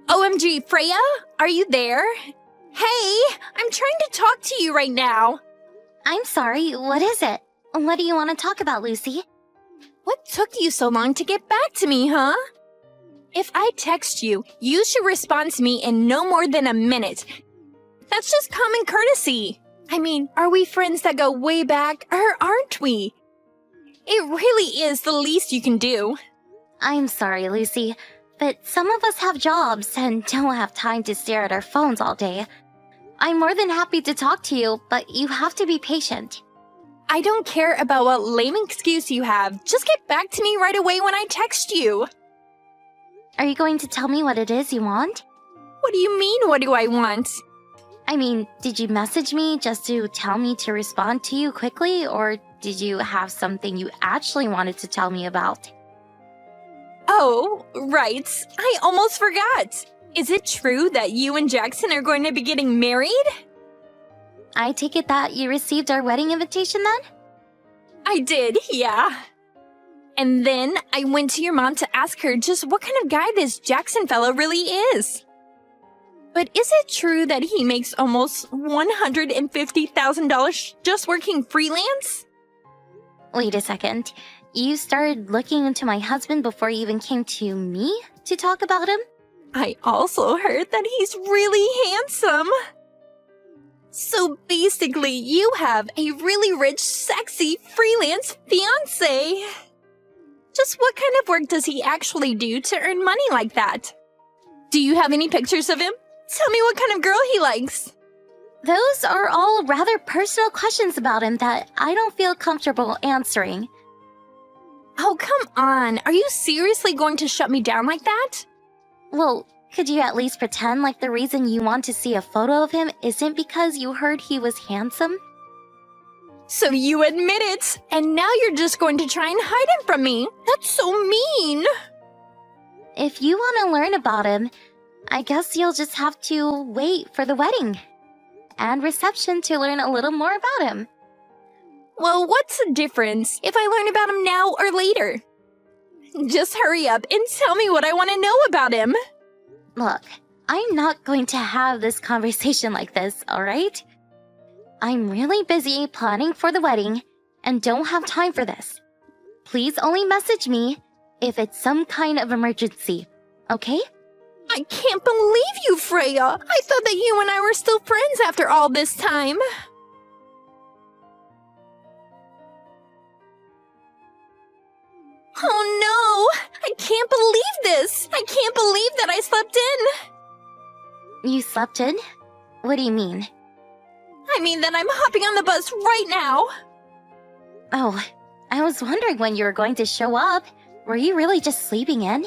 OMG, Freya? Are you there? Hey, I'm trying to talk to you right now. I'm sorry, what is it? What do you want to talk about, Lucy? What took you so long to get back to me, huh? If I text you, you should respond to me in no more than a minute. That's just common courtesy. I mean, are we friends that go way back, or aren't we? It really is the least you can do. I'm sorry, Lucy, but some of us have jobs and don't have time to stare at our phones all day. I'm more than happy to talk to you, but you have to be patient. I don't care about what lame excuse you have. Just get back to me right away when I text you. Are you going to tell me what it is you want? What do you mean, what do I want? I mean, did you message me just to tell me to respond to you quickly, or did you have something you actually wanted to tell me about? Oh, right. I almost forgot. Is it true that you and Jackson are going to be getting married? I take it that you received our wedding invitation then? I did, yeah. And then I went to your mom to ask her just what kind of guy this Jackson fellow really is. But is it true that he makes almost $150,000 just working freelance? Wait a second. You started looking into my husband before you even came to me to talk about him? I also heard that he's really handsome. So basically, you have a really rich, sexy, freelance fiancé. Just what kind of work does he actually do to earn money like that? Do you have any pictures of him? Tell me what kind of girl he likes. Those are all rather personal questions about him that I don't feel comfortable answering. Oh, come on. Are you seriously going to shut me down like that? Well, could you at least pretend like the reason you want to see a photo of him isn't because you heard he was handsome? So you admit it, and now you're just going to try and hide him from me. That's so mean. If you want to learn about him, I guess you'll just have to wait for the wedding and reception to learn a little more about him. Well, what's the difference if I learn about him now or later? Just hurry up and tell me what I want to know about him. Look, I'm not going to have this conversation like this, alright? I'm really busy planning for the wedding and don't have time for this. Please only message me if it's some kind of emergency, okay? I can't believe you, Freya. I thought that you and I were still friends after all this time. Oh no! I can't believe this! I can't believe that I slept in! You slept in? What do you mean? I mean that I'm hopping on the bus right now! Oh, I was wondering when you were going to show up. Were you really just sleeping in?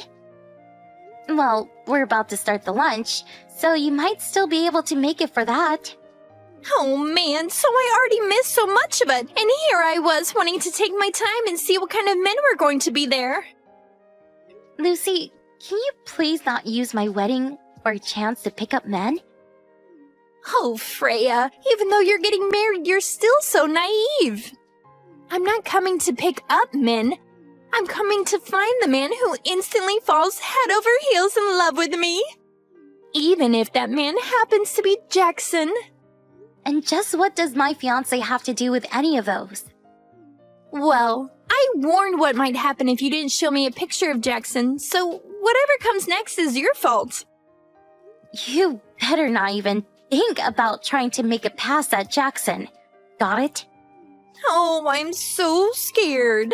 Well, we're about to start the lunch, so you might still be able to make it for that. Oh man, so I already missed so much of it, and here I was wanting to take my time and see what kind of men were going to be there. Lucy, can you please not use my wedding for a chance to pick up men? Oh, Freya, even though you're getting married, you're still so naive. I'm not coming to pick up men. I'm coming to find the man who instantly falls head over heels in love with me. Even if that man happens to be Jackson. And just what does my fiancé have to do with any of those? Well, I warned what might happen if you didn't show me a picture of Jackson, so whatever comes next is your fault. You better not even think about trying to make a pass at Jackson. Got it? Oh, I'm so scared.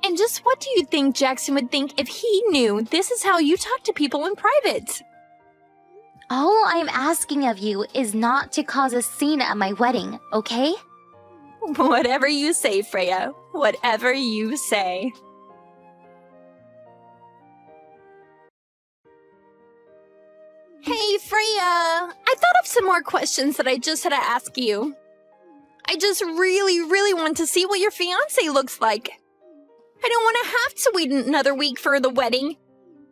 And just what do you think Jackson would think if he knew this is how you talk to people in private? All I'm asking of you is not to cause a scene at my wedding, okay? Whatever you say, Freya. Whatever you say. Hey, Freya! I thought of some more questions that I just had to ask you. I just really want to see what your fiancé looks like. I don't want to have to wait another week for the wedding.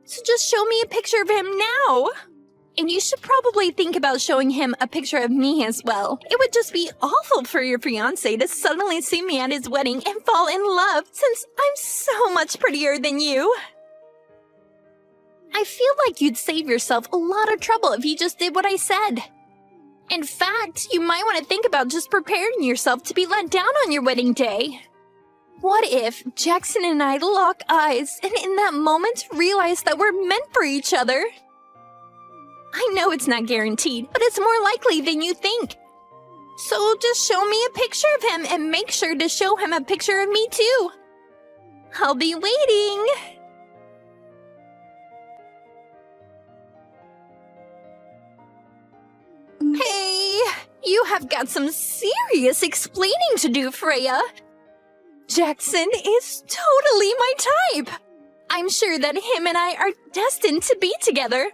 So just show me a picture of him now. And you should probably think about showing him a picture of me as well. It would just be awful for your fiancé to suddenly see me at his wedding and fall in love since I'm so much prettier than you. I feel like you'd save yourself a lot of trouble if you just did what I said. In fact, you might want to think about just preparing yourself to be let down on your wedding day. What if Jackson and I lock eyes and in that moment realize that we're meant for each other? I know it's not guaranteed, but it's more likely than you think. So just show me a picture of him and make sure to show him a picture of me too. I'll be waiting. Hey, you have got some serious explaining to do, Freya. Jackson is totally my type. I'm sure that him and I are destined to be together.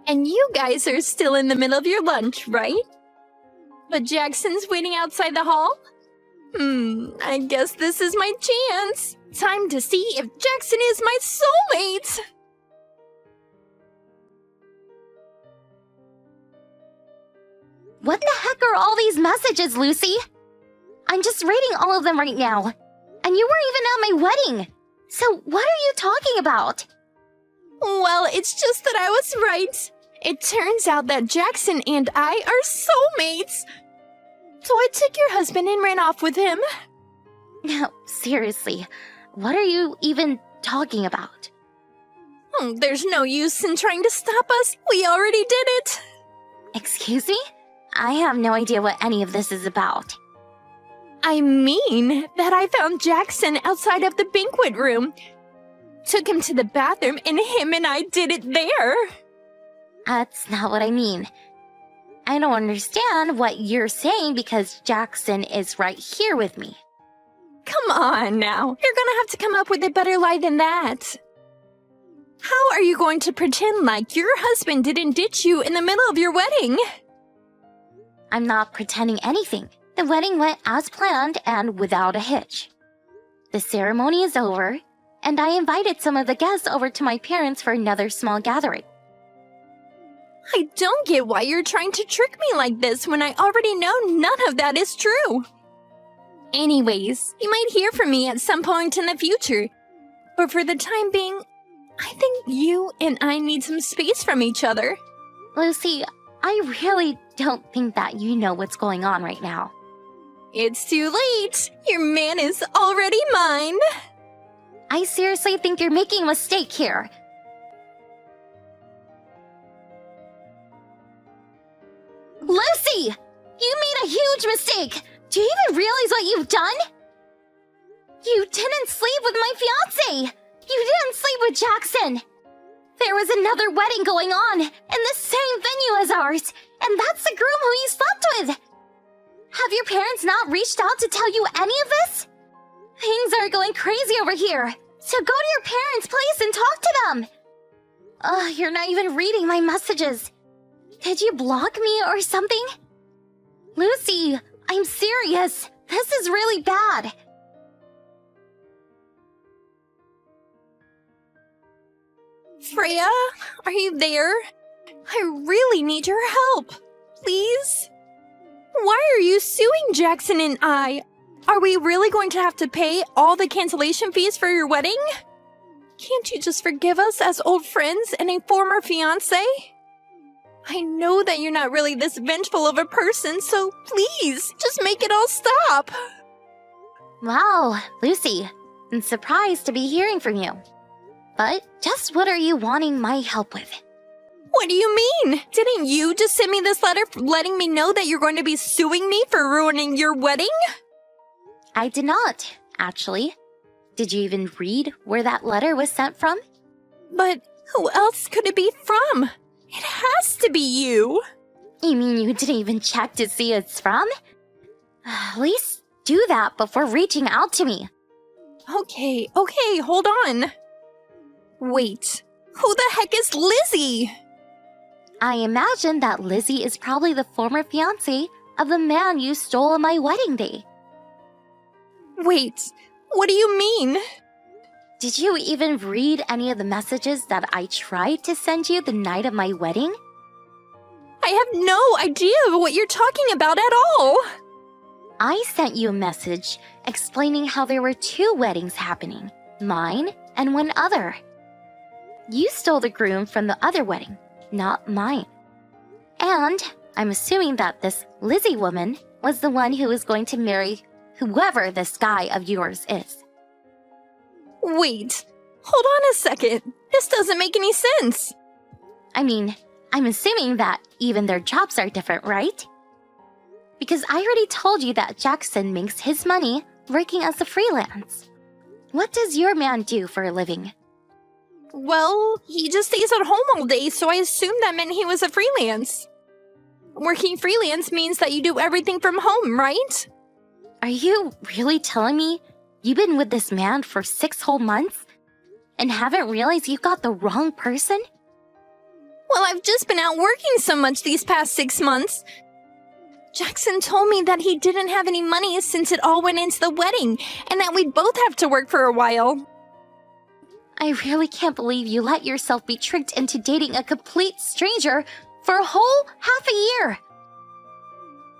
And you guys are still in the middle of your lunch, right? But Jackson's waiting outside the hall? I guess this is my chance. Time to see if Jackson is my soulmate. What the heck are all these messages, Lucy? I'm just reading all of them right now. And you weren't even at my wedding. So what are you talking about? Well, it's just that I was right. It turns out that Jackson and I are soulmates. So I took your husband and ran off with him. No, seriously, what are you even talking about? There's no use in trying to stop us. We already did it. Excuse me? I have no idea what any of this is about. I mean that I found Jackson outside of the banquet room. Took him to the bathroom and him and I did it there. That's not what I mean. I don't understand what you're saying because Jackson is right here with me. Come on now. You're gonna have to come up with a better lie than that. How are you going to pretend like your husband didn't ditch you in the middle of your wedding? I'm not pretending anything. The wedding went as planned and without a hitch. The ceremony is over, and I invited some of the guests over to my parents for another small gathering. I don't get why you're trying to trick me like this when I already know none of that is true. Anyways, you might hear from me at some point in the future. But for the time being, I think you and I need some space from each other. Lucy, I really don't think that you know what's going on right now. It's too late. Your man is already mine. I seriously think you're making a mistake here. Lucy! You made a huge mistake! Do you even realize what you've done? You didn't sleep with my fiancé! You didn't sleep with Jackson! There was another wedding going on in the same venue as ours, and that's the groom who you slept with! Have your parents not reached out to tell you any of this? Things are going crazy over here, so go to your parents' place and talk to them! You're not even reading my messages. Did you block me or something? Lucy, I'm serious. This is really bad. Freya, are you there? I really need your help. Please? Why are you suing Jackson and I? Are we really going to have to pay all the cancellation fees for your wedding? Can't you just forgive us as old friends and a former fiancé? I know that you're not really this vengeful of a person, so please, just make it all stop. Wow, Lucy, I'm surprised to be hearing from you. But just what are you wanting my help with? What do you mean? Didn't you just send me this letter letting me know that you're going to be suing me for ruining your wedding? I did not, actually. Did you even read where that letter was sent from? But who else could it be from? It has to be you. You mean you didn't even check to see who it's from? At least do that before reaching out to me. Okay, hold on. Wait, who the heck is Lizzie? I imagine that Lizzie is probably the former fiancé of the man you stole on my wedding day. Wait, what do you mean? Did you even read any of the messages that I tried to send you the night of my wedding? I have no idea what you're talking about at all. I sent you a message explaining how there were 2 weddings happening, mine and one other. you stole the groom from the other wedding, not mine. And I'm assuming that this Lizzie woman was the one who was going to marry whoever this guy of yours is. Wait, hold on a second. This doesn't make any sense. I mean, I'm assuming that even their jobs are different, right? Because I already told you that Jackson makes his money working as a freelance. What does your man do for a living? Well, he just stays at home all day, so I assumed that meant he was a freelance. Working freelance means that you do everything from home, right? Are you really telling me you've been with this man for 6 whole months and haven't realized you got the wrong person? Well, I've just been out working so much these past 6 months. Jackson told me that he didn't have any money since it all went into the wedding, and that we'd both have to work for a while. I really can't believe you let yourself be tricked into dating a complete stranger for a whole half a year.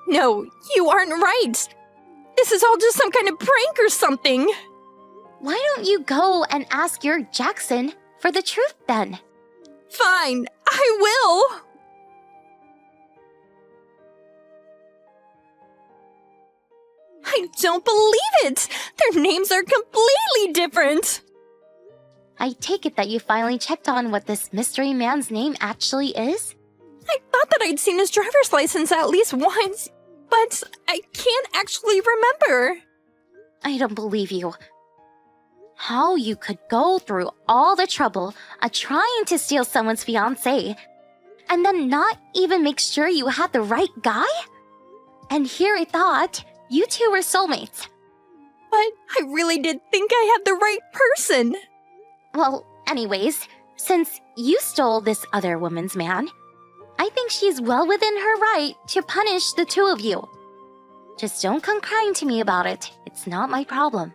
No, you aren't right. This is all just some kind of prank or something. Why don't you go and ask your Jackson for the truth then? Fine, I will. I don't believe it! Their names are completely different! I take it that you finally checked on what this mystery man's name actually is? I thought that I'd seen his driver's license at least once, but I can't actually remember. I don't believe you. How you could go through all the trouble of trying to steal someone's fiancé and then not even make sure you had the right guy? And here I thought you two were soulmates. But I really did think I had the right person. Well, anyways, since you stole this other woman's man, I think she's well within her right to punish the two of you. Just don't come crying to me about it. It's not my problem.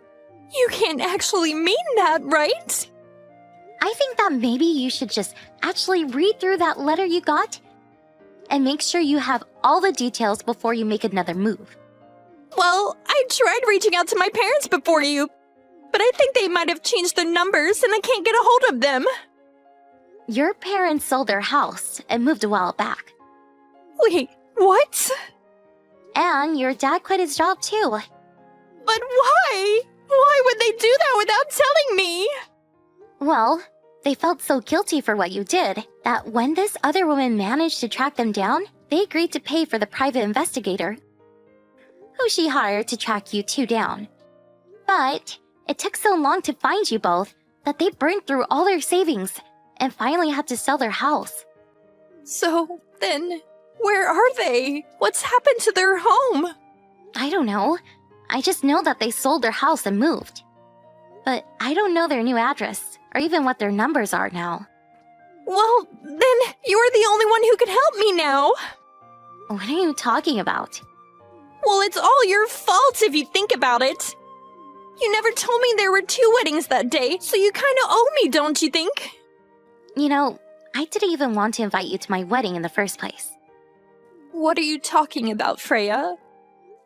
You can't actually mean that, right? I think that maybe you should just actually read through that letter you got and make sure you have all the details before you make another move. Well, I tried reaching out to my parents before you, but I think they might have changed their numbers and I can't get a hold of them. Your parents sold their house and moved a while back. Wait, what? And your dad quit his job too. But why? Why would they do that without telling me? Well, they felt so guilty for what you did that when this other woman managed to track them down, they agreed to pay for the private investigator who she hired to track you two down. But it took so long to find you both that they burned through all their savings and finally had to sell their house. So then, where are they? What's happened to their home? I don't know. I just know that they sold their house and moved. But I don't know their new address or even what their numbers are now. Well, then you're the only one who could help me now. What are you talking about? Well, it's all your fault if you think about it. You never told me there were 2 weddings that day, so you kind of owe me, don't you think? You know, I didn't even want to invite you to my wedding in the first place. What are you talking about, Freya?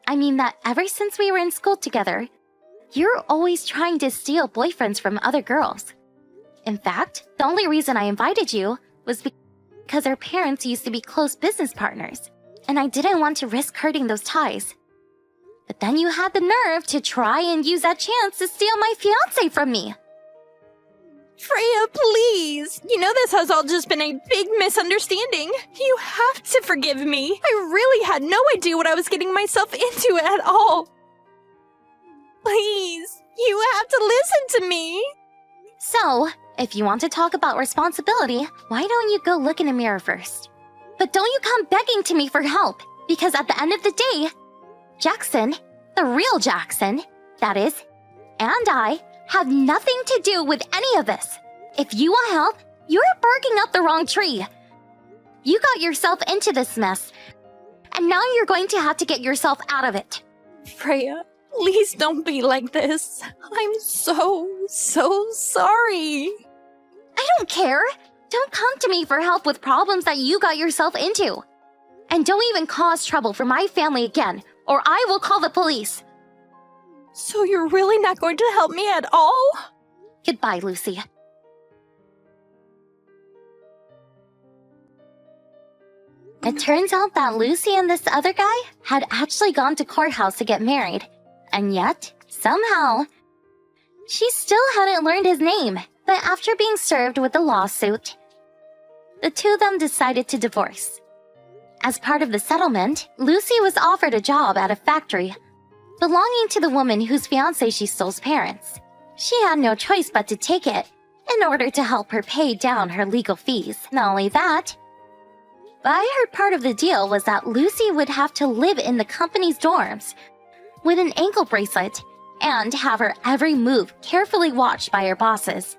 I mean that ever since we were in school together, you're always trying to steal boyfriends from other girls. In fact, the only reason I invited you was because our parents used to be close business partners, and I didn't want to risk hurting those ties. But then you had the nerve to try and use that chance to steal my fiancé from me. Freya, please! You know this has all just been a big misunderstanding. You have to forgive me. I really had no idea what I was getting myself into at all. Please, you have to listen to me. So, if you want to talk about responsibility, why don't you go look in a mirror first? But don't you come begging to me for help, because at the end of the day, Jackson, the real Jackson, that is, and I, have nothing to do with any of this. If you want help, you're barking up the wrong tree. You got yourself into this mess, and now you're going to have to get yourself out of it. Freya, please don't be like this. I'm so sorry. I don't care. Don't come to me for help with problems that you got yourself into. And don't even cause trouble for my family again, or I will call the police. So you're really not going to help me at all? Goodbye, Lucy. It turns out that Lucy and this other guy had actually gone to courthouse to get married. And yet, somehow, she still hadn't learned his name. But after being served with the lawsuit, the two of them decided to divorce. As part of the settlement, Lucy was offered a job at a factory belonging to the woman whose fiancé she stole's parents. She had no choice but to take it in order to help her pay down her legal fees. Not only that, but I heard part of the deal was that Lucy would have to live in the company's dorms with an ankle bracelet and have her every move carefully watched by her bosses.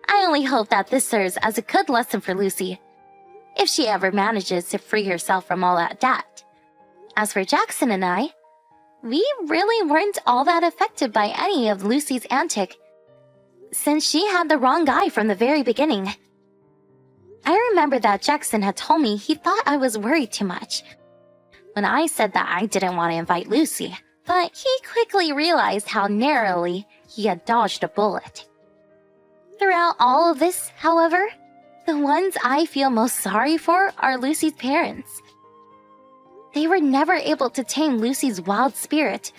I only hope that this serves as a good lesson for Lucy, if she ever manages to free herself from all that debt. As for Jackson and I, we really weren't all that affected by any of Lucy's antics, since she had the wrong guy from the very beginning. I remember that Jackson had told me he thought I was worried too much when I said that I didn't want to invite Lucy, but he quickly realized how narrowly he had dodged a bullet. Throughout all of this, however, the ones I feel most sorry for are Lucy's parents. They were never able to tame Lucy's wild spirit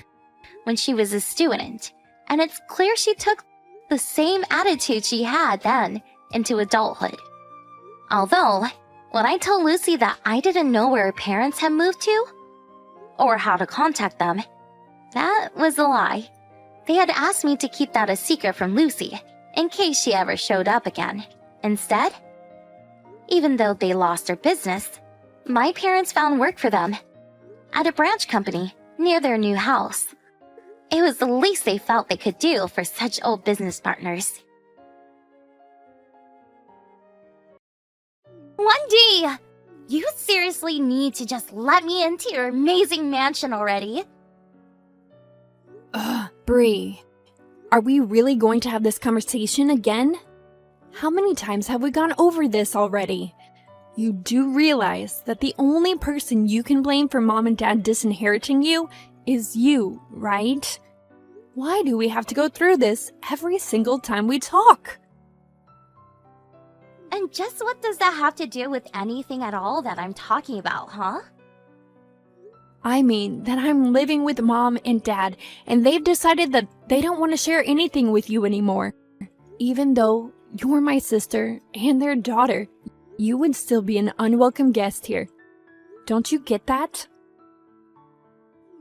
when she was a student, and it's clear she took the same attitude she had then into adulthood. Although, when I told Lucy that I didn't know where her parents had moved to, or how to contact them, that was a lie. They had asked me to keep that a secret from Lucy, in case she ever showed up again. Instead, even though they lost their business, my parents found work for them at a branch company near their new house. It was the least they felt they could do for such old business partners. Wendy! You seriously need to just let me into your amazing mansion already. Bree, are we really going to have this conversation again? How many times have we gone over this already? You do realize that the only person you can blame for Mom and Dad disinheriting you is you, right? Why do we have to go through this every single time we talk? And just what does that have to do with anything at all that I'm talking about, huh? I mean that I'm living with Mom and Dad, and they've decided that they don't want to share anything with you anymore. Even though you're my sister and their daughter, you would still be an unwelcome guest here. Don't you get that?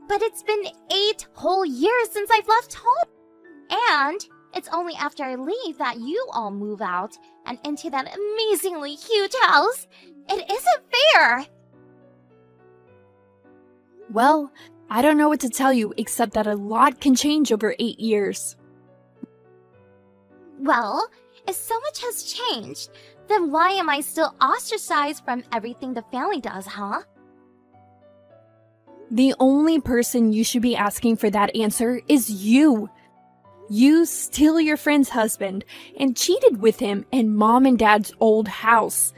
But it's been 8 whole years since I've left home. And it's only after I leave that you all move out and into that amazingly huge house. It isn't fair. Well, I don't know what to tell you except that a lot can change over 8 years. Well, if so much has changed, then why am I still ostracized from everything the family does, huh? The only person you should be asking for that answer is you. You steal your friend's husband and cheated with him in Mom and Dad's old house.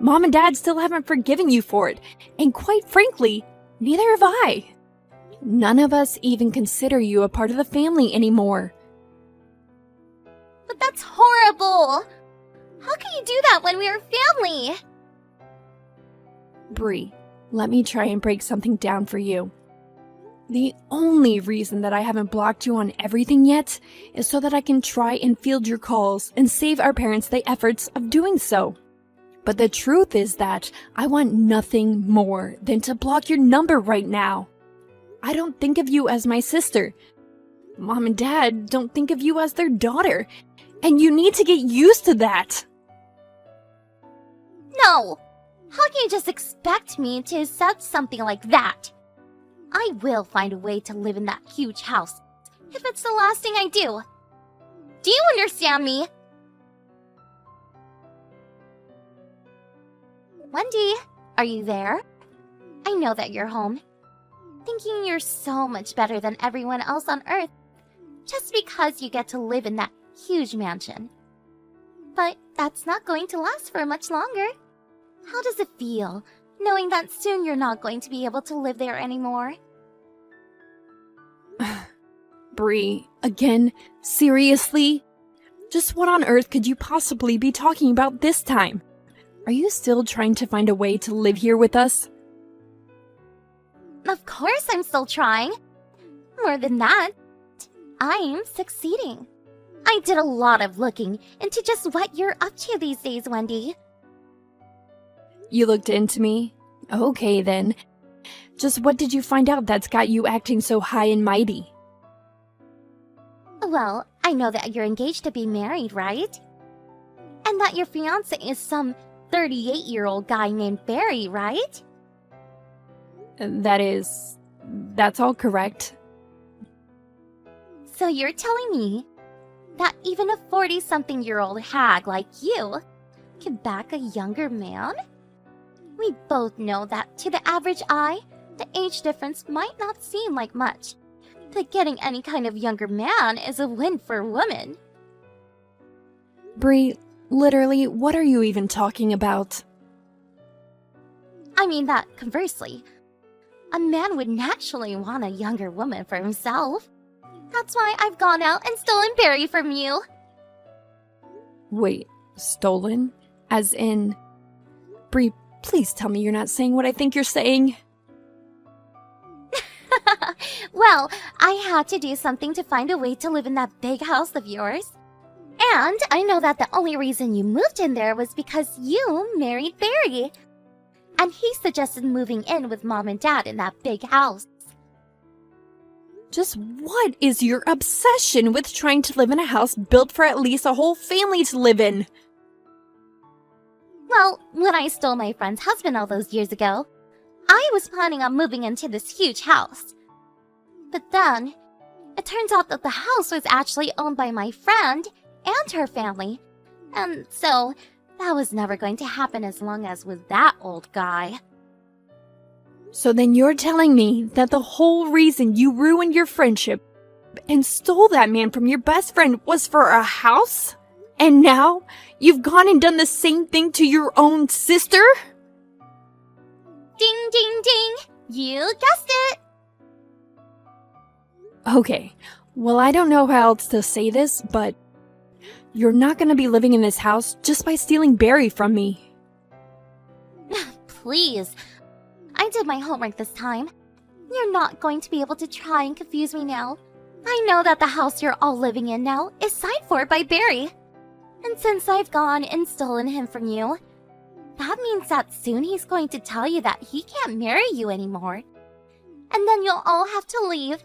Mom and Dad still haven't forgiven you for it, and quite frankly, neither have I. None of us even consider you a part of the family anymore. But that's horrible! How can you do that when we are family? Bree, let me try and break something down for you. The only reason that I haven't blocked you on everything yet is so that I can try and field your calls and save our parents the efforts of doing so. But the truth is that I want nothing more than to block your number right now. I don't think of you as my sister. Mom and Dad don't think of you as their daughter, and you need to get used to that. No! How can you just expect me to accept something like that? I will find a way to live in that huge house, if it's the last thing I do. Do you understand me? Wendy, are you there? I know that you're home, thinking you're so much better than everyone else on Earth, just because you get to live in that huge mansion. But that's not going to last for much longer. How does it feel, knowing that soon you're not going to be able to live there anymore? Bree, again? Seriously? Just what on earth could you possibly be talking about this time? Are you still trying to find a way to live here with us? Of course I'm still trying. More than that, I'm succeeding. I did a lot of looking into just what you're up to these days, Wendy. You looked into me? Okay then. Just what did you find out that's got you acting so high and mighty? Well, I know that you're engaged to be married, right? And that your fiance is some 38-year-old guy named Barry, right? That's all correct. So you're telling me that even a 40-something-year-old hag like you can back a younger man? We both know that to the average eye, the age difference might not seem like much, but getting any kind of younger man is a win for a woman. Bree, literally, what are you even talking about? I mean that conversely, a man would naturally want a younger woman for himself. That's why I've gone out and stolen Barry from you. Wait, stolen? As in... Bree, please tell me you're not saying what I think you're saying. Well, I had to do something to find a way to live in that big house of yours. And I know that the only reason you moved in there was because you married Barry. And he suggested moving in with Mom and Dad in that big house. Just what is your obsession with trying to live in a house built for at least a whole family to live in? Well, when I stole my friend's husband all those years ago, I was planning on moving into this huge house. But then, it turns out that the house was actually owned by my friend and her family. And so, that was never going to happen as long as with that old guy. So then you're telling me that the whole reason you ruined your friendship and stole that man from your best friend was for a house? And now you've gone and done the same thing to your own sister? Ding, ding, ding! You guessed it! Okay, well, I don't know how else to say this, but you're not gonna be living in this house just by stealing Barry from me. Please. I did my homework this time. You're not going to be able to try and confuse me now. I know that the house you're all living in now is signed for by Barry. And since I've gone and stolen him from you, that means that soon he's going to tell you that he can't marry you anymore. And then you'll all have to leave.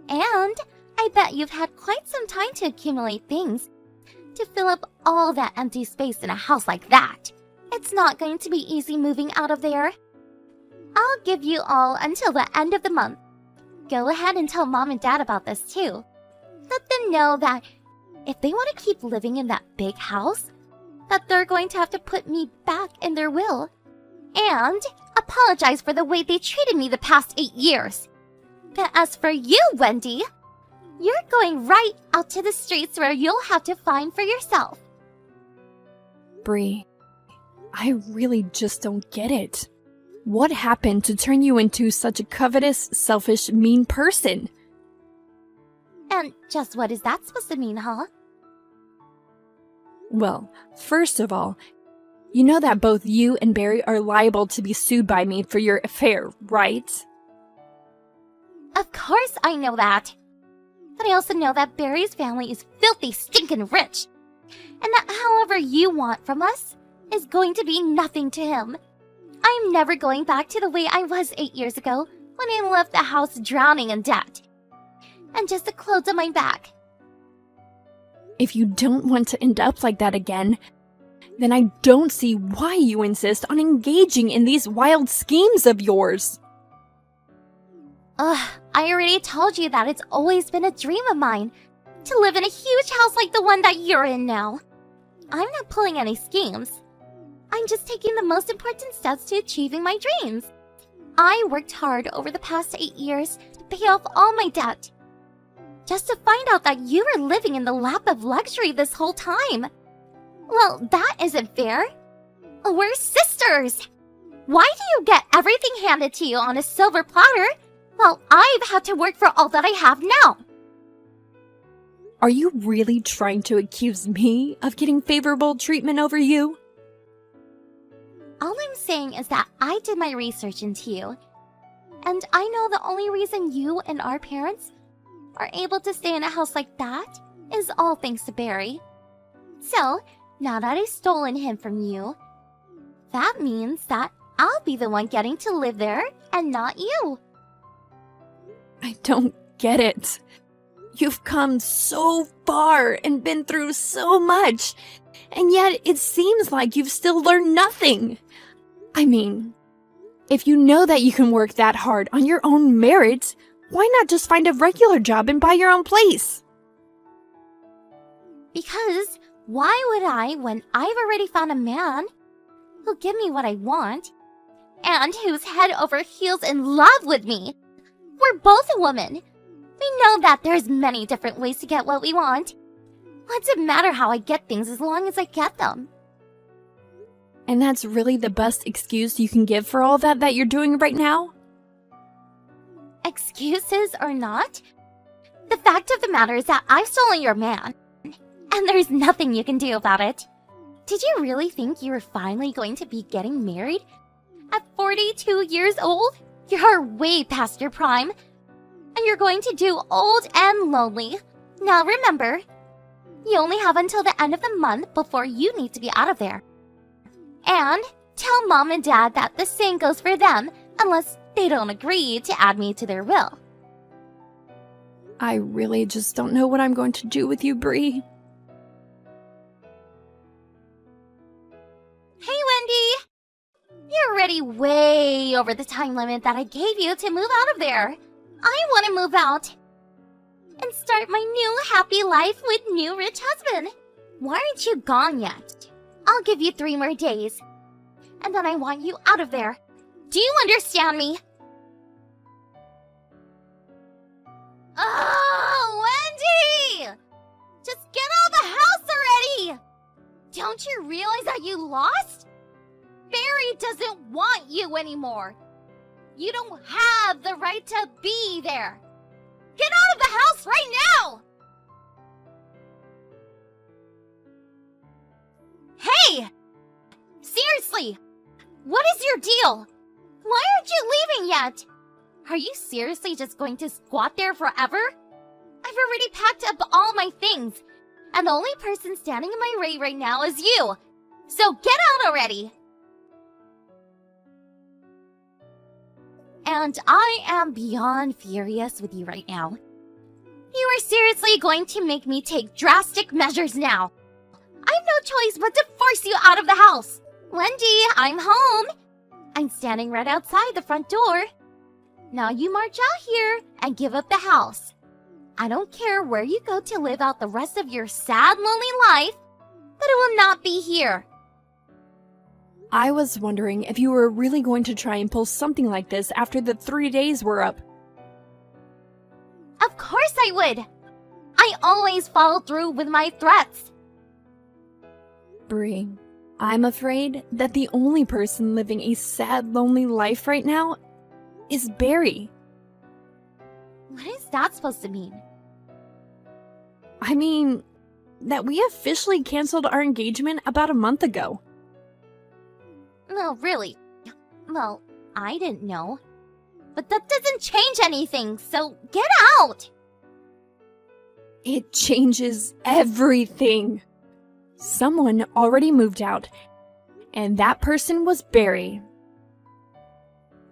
And I bet you've had quite some time to accumulate things to fill up all that empty space in a house like that. It's not going to be easy moving out of there. I'll give you all until the end of the month. Go ahead and tell Mom and Dad about this too. Let them know that if they want to keep living in that big house, that they're going to have to put me back in their will. And apologize for the way they treated me the past 8 years. But as for you, Wendy, you're going right out to the streets where you'll have to find for yourself. Bree, I really just don't get it. What happened to turn you into such a covetous, selfish, mean person? And just what is that supposed to mean, huh? Well, first of all, you know that both you and Barry are liable to be sued by me for your affair, right? Of course I know that. But I also know that Barry's family is filthy, stinking rich. And that however you want from us is going to be nothing to him. I'm never going back to the way I was 8 years ago when I left the house drowning in debt. And just the clothes on my back. If you don't want to end up like that again, then I don't see why you insist on engaging in these wild schemes of yours. Ugh, I already told you that it's always been a dream of mine to live in a huge house like the one that you're in now. I'm not pulling any schemes. I'm just taking the most important steps to achieving my dreams. I worked hard over the past 8 years to pay off all my debt. Just to find out that you were living in the lap of luxury this whole time. Well, that isn't fair. We're sisters. Why do you get everything handed to you on a silver platter while I've had to work for all that I have now? Are you really trying to accuse me of getting favorable treatment over you? All I'm saying is that I did my research into you. And I know the only reason you and our parents are able to stay in a house like that is all thanks to Barry. So, now that I've stolen him from you, that means that I'll be the one getting to live there and not you. I don't get it. You've come so far and been through so much, and yet it seems like you've still learned nothing. I mean, if you know that you can work that hard on your own merit, why not just find a regular job and buy your own place? Because why would I when I've already found a man who'll give me what I want and who's head over heels in love with me? We're both a woman. We know that there's many different ways to get what we want. What's it matter how I get things as long as I get them? And that's really the best excuse you can give for all that you're doing right now? Excuses or not, the fact of the matter is that I've stolen your man, and there's nothing you can do about it. Did you really think you were finally going to be getting married at 42 years old? You're way past your prime, and you're going to do old and lonely. Now remember, you only have until the end of the month before you need to be out of there. And tell Mom and Dad that the same goes for them unless they don't agree to add me to their will. I really just don't know what I'm going to do with you, Bree. Hey, Wendy! You're already way over the time limit that I gave you to move out of there. I want to move out and start my new happy life with new rich husband. Why aren't you gone yet? I'll give you 3 more days, and then I want you out of there. Do you understand me? Oh, Wendy! Just get out of the house already! Don't you realize that you lost? Barry doesn't want you anymore. You don't have the right to be there. Get out of the house right now! Hey! Seriously! What is your deal? Why aren't you leaving yet? Are you seriously just going to squat there forever? I've already packed up all my things, and the only person standing in my way right now is you. So get out already! And I am beyond furious with you right now. You are seriously going to make me take drastic measures now. I have no choice but to force you out of the house. Wendy, I'm home. I'm standing right outside the front door. Now you march out here and give up the house. I don't care where you go to live out the rest of your sad, lonely life, but it will not be here. I was wondering if you were really going to try and pull something like this after the 3 days were up. Of course I would. I always follow through with my threats. Bree, I'm afraid that the only person living a sad, lonely life right now is Barry. What is that supposed to mean? I mean, that we officially canceled our engagement about a month ago. No, really. Well, I didn't know. But that doesn't change anything, so get out! It changes everything. Someone already moved out, and that person was Barry.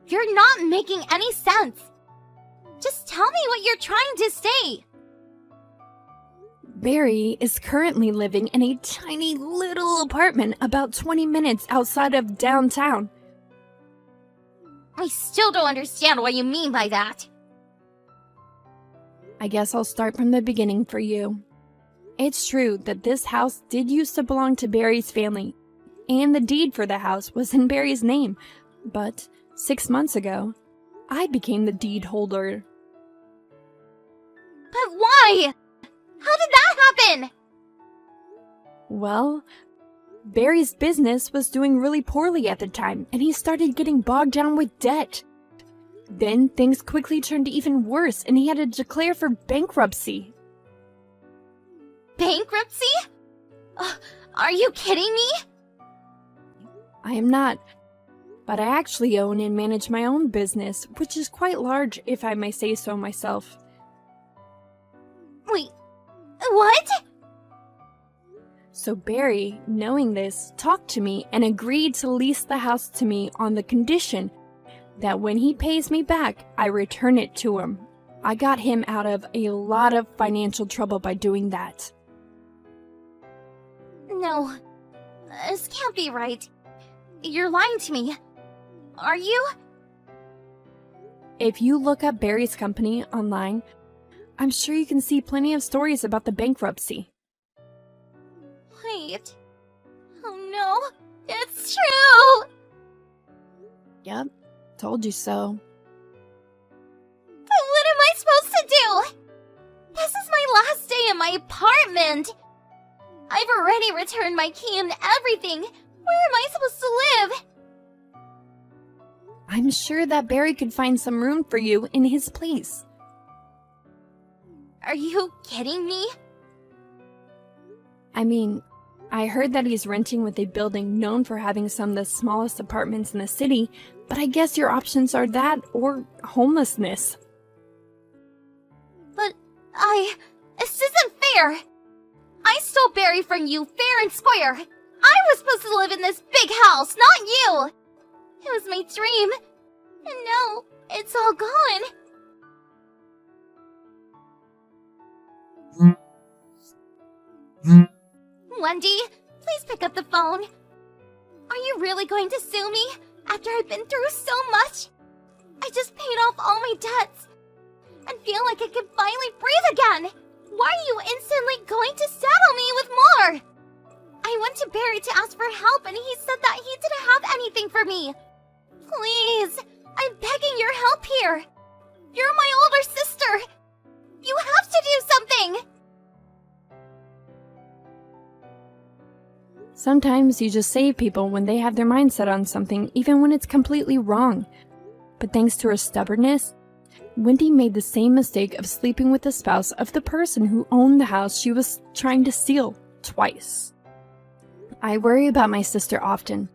You're not making any sense. Just tell me what you're trying to say. Barry is currently living in a tiny little apartment about 20 minutes outside of downtown. I still don't understand what you mean by that. I guess I'll start from the beginning for you. It's true that this house did used to belong to Barry's family, and the deed for the house was in Barry's name, but 6 months ago, I became the deed holder. But why? How did that happen? Well, Barry's business was doing really poorly at the time, and he started getting bogged down with debt. Then things quickly turned even worse, and he had to declare for bankruptcy. Bankruptcy? Are you kidding me? I am not. But I actually own and manage my own business, which is quite large, if I may say so myself. Wait, what? So Barry, knowing this, talked to me and agreed to lease the house to me on the condition that when he pays me back, I return it to him. I got him out of a lot of financial trouble by doing that. No, this can't be right. You're lying to me. Are you? If you look up Barry's company online, I'm sure you can see plenty of stories about the bankruptcy. Wait. Oh no, it's true! Yep, told you so. But what am I supposed to do? This is my last day in my apartment! I've already returned my key and everything! Where am I supposed to live? I'm sure that Barry could find some room for you in his place. Are you kidding me? I mean, I heard that he's renting with a building known for having some of the smallest apartments in the city, but I guess your options are that or homelessness. But this isn't fair! I stole Barry from you fair and square! I was supposed to live in this big house, not you! It was my dream, and now it's all gone. Wendy, please pick up the phone. Are you really going to sue me after I've been through so much? I just paid off all my debts and feel like I can finally breathe again. Why are you instantly going to saddle me with more? I went to Barry to ask for help and he said that he didn't have anything for me. Please, I'm begging your help here. You're my older sister. You have to do something. Sometimes you just save people when they have their mind set on something, even when it's completely wrong. But thanks to her stubbornness, Wendy made the same mistake of sleeping with the spouse of the person who owned the house she was trying to steal twice. I worry about my sister often,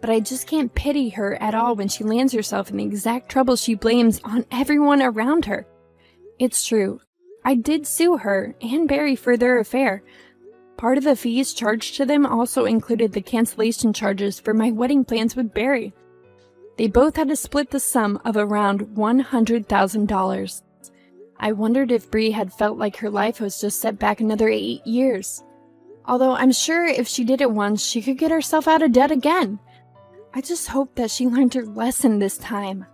but I just can't pity her at all when she lands herself in the exact trouble she blames on everyone around her. It's true, I did sue her and Barry for their affair. Part of the fees charged to them also included the cancellation charges for my wedding plans with Barry. They both had to split the sum of around $100,000. I wondered if Bree had felt like her life was just set back another 8 years. Although I'm sure if she did it once, she could get herself out of debt again. I just hope that she learned her lesson this time.